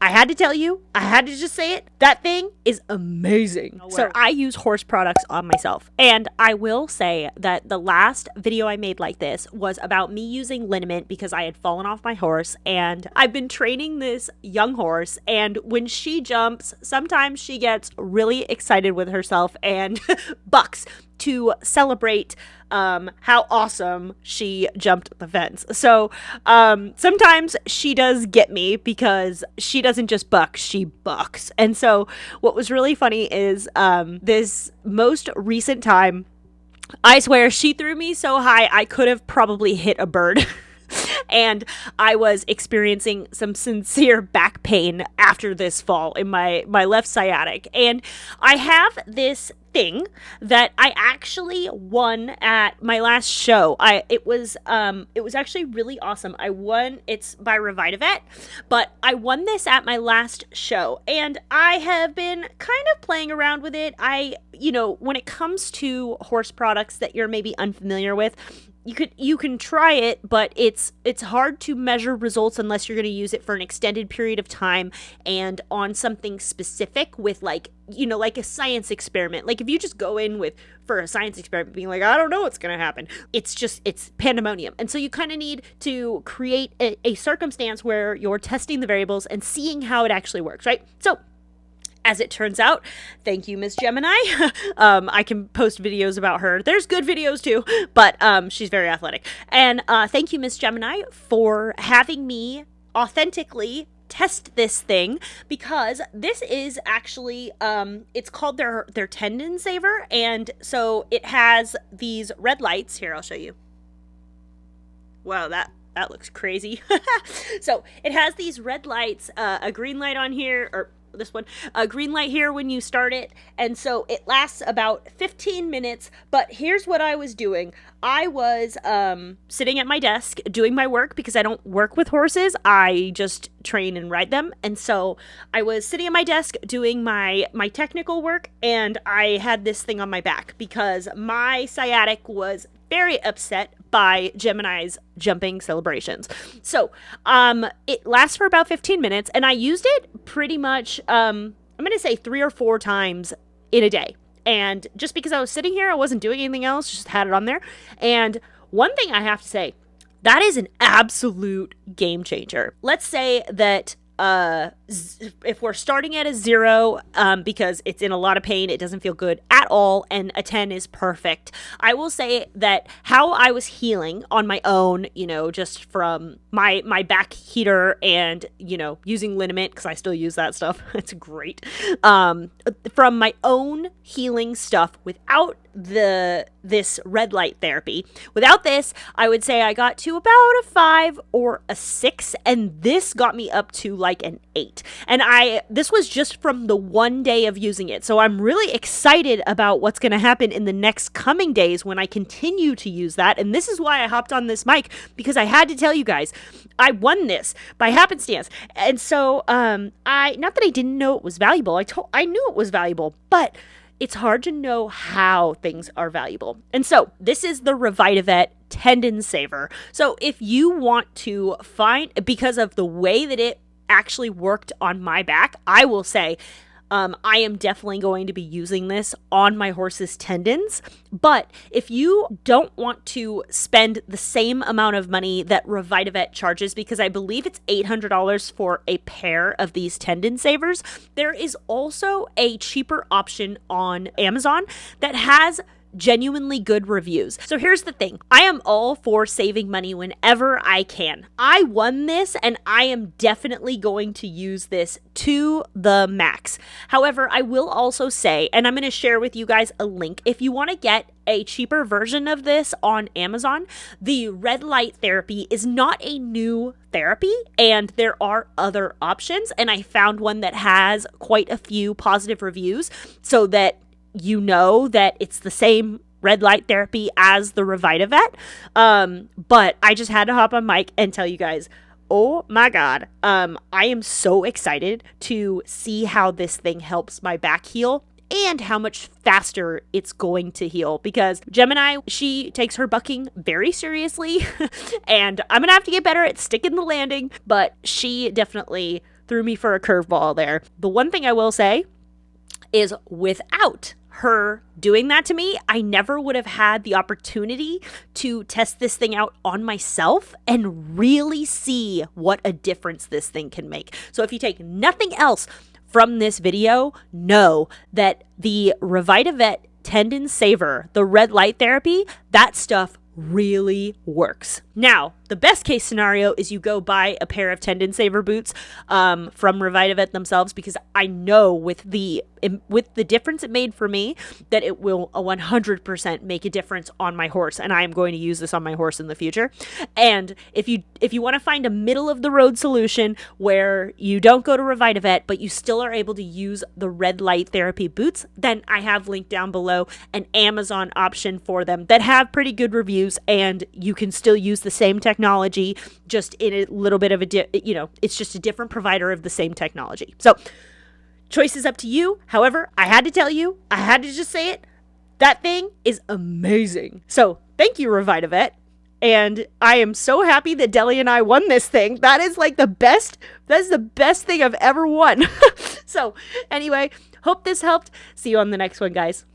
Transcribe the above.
I had to tell you, I had to just say it. That thing is amazing. So I use horse products on myself. And I will say that the last video I made like this was about me using Liniment because I had fallen off my horse. And I've been training this young horse. And when she jumps, sometimes she gets really excited with herself and bucks to celebrate how awesome she jumped the fence. So sometimes she does get me because she doesn't just buck, she bucks. And so what was really funny is this most recent time, I swear she threw me so high I could have probably hit a bird. And I was experiencing some sincere back pain after this fall in my left sciatic. And I have this thing that I actually won at my last show. It was actually really awesome. It's by RevitaVet, but I won this at my last show, and I have been kind of playing around with it. When it comes to horse products that you're maybe unfamiliar with, you can try it, but it's hard to measure results unless you're going to use it for an extended period of time and on something specific with like a science experiment. Like if you just go in for a science experiment being like, I don't know what's going to happen, it's pandemonium. And so you kind of need to create a circumstance where you're testing the variables and seeing how it actually works, right? So as it turns out, thank you, Miss Gemini. I can post videos about her. There's good videos too, but she's very athletic. And thank you, Miss Gemini, for having me authentically test this thing, because this is actually it's called their Tendon Saver. And so it has these red lights. Here, I'll show you. Wow, that looks crazy. So it has these red lights, a green light on here, or this one, a green light here when you start it, and so it lasts about 15 minutes. But here's what I was doing. I was sitting at my desk doing my work because I don't work with horses, I just train and ride them. And so I was sitting at my desk doing my technical work, and I had this thing on my back because my sciatic was very upset by Gemini's jumping celebrations. So it lasts for about 15 minutes, and I used it pretty much, I'm going to say 3 or 4 times in a day. And just because I was sitting here, I wasn't doing anything else, just had it on there. And one thing I have to say, that is an absolute game changer. Let's say that if we're starting at a 0, because it's in a lot of pain, it doesn't feel good at all, and a 10 is perfect. I will say that how I was healing on my own, just from my back heater and, using Liniment, because I still use that stuff. It's great. From my own healing stuff without this red light therapy. Without this, I would say I got to about a 5 or a 6, and this got me up to like an 8. And this was just from the one day of using it. So I'm really excited about what's going to happen in the next coming days when I continue to use that. And this is why I hopped on this mic, because I had to tell you guys, I won this by happenstance. And so not that I didn't know it was valuable. I knew it was valuable, but it's hard to know how things are valuable. And so this is the RevitaVet Tendon Saver. So if you want to find, because of the way that it actually worked on my back, I will say I am definitely going to be using this on my horse's tendons. But if you don't want to spend the same amount of money that RevitaVet charges, because I believe it's $800 for a pair of these tendon savers, there is also a cheaper option on Amazon that has genuinely good reviews. So here's the thing. I am all for saving money whenever I can. I won this, and I am definitely going to use this to the max. However, I will also say, and I'm going to share with you guys a link, if you want to get a cheaper version of this on Amazon, the red light therapy is not a new therapy, and there are other options, and I found one that has quite a few positive reviews, so that you know that it's the same red light therapy as the RevitaVet. But I just had to hop on mic and tell you guys, oh my God, I am so excited to see how this thing helps my back heal and how much faster it's going to heal, because Gemini, she takes her bucking very seriously and I'm gonna have to get better at sticking the landing, but she definitely threw me for a curveball there. The one thing I will say is without her doing that to me, I never would have had the opportunity to test this thing out on myself and really see what a difference this thing can make. So if you take nothing else from this video, know that the RevitaVet Tendon Saver, the red light therapy, that stuff really works. Now, the best case scenario is you go buy a pair of Tendon Saver boots from RevitaVet themselves, because I know with the difference it made for me that it will 100% make a difference on my horse, and I am going to use this on my horse in the future. And if you want to find a middle of the road solution where you don't go to RevitaVet but you still are able to use the red light therapy boots, then I have linked down below an Amazon option for them that have pretty good reviews, and you can still use the same technology, just in a little bit of it's just a different provider of the same technology. So choice is up to you. However, I had to tell you, I had to just say it. That thing is amazing. So thank you, RevitaVet. And I am so happy that Deli and I won this thing. That is like the best thing I've ever won. So anyway, hope this helped. See you on the next one, guys.